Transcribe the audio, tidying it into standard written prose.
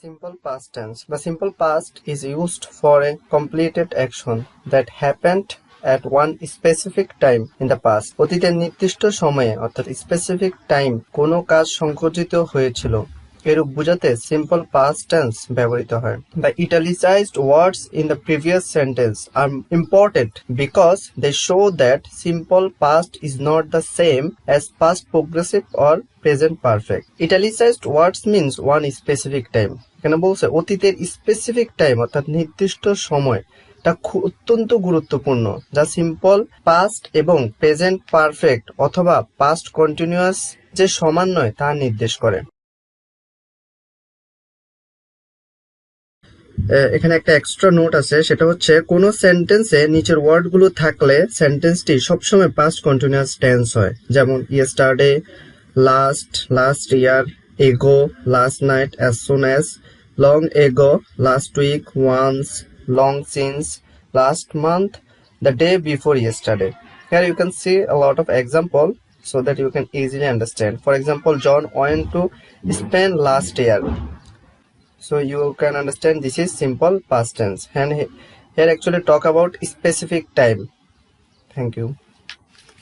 Simple past tense. The simple past is used for a completed action that happened at one specific time in the past. অতীতের নির্দিষ্ট সময়ে অর্থাৎ specific time কোনো কাজ সংঘটিত হয়েছিল এরূপ বোঝাতে সিম্পল পাস্ট টেন্স ব্যবহৃত হয়। The italicized words in the previous sentence are important because they show that simple past is not the same as past progressive or present perfect. Italicized words means one specific time. এখানে বলছে অতীতের specific time অর্থাৎ নির্দিষ্ট সময় টা অত্যন্ত গুরুত্বপূর্ণ যা সিম্পল পাস্ট এবং প্রেজেন্ট পারফেক্ট অথবা পাস্ট কন্টিনিউয়াস যে সমান নয় তা নির্দেশ করে। এখানে একটা এক্সট্রা নোট আছে, সেটা হচ্ছে কোন সেন্টেন্সে নিচের ওয়ার্ডগুলো থাকলে সেন্টেন্সটি সবসময় পাস্ট কন্টিনিউয়াস টেন্স হয়, যেমন ইয়েস্টারডে, লাস্ট ইয়ার, এগো, last night, as soon as, long ago, last week, once, long since, last month, the day before yesterday. Here you can see a lot of example so that you can easily understand. For example, John went to Spain last year. So you can understand this is simple past tense, and here actually talk about specific time. Thank you.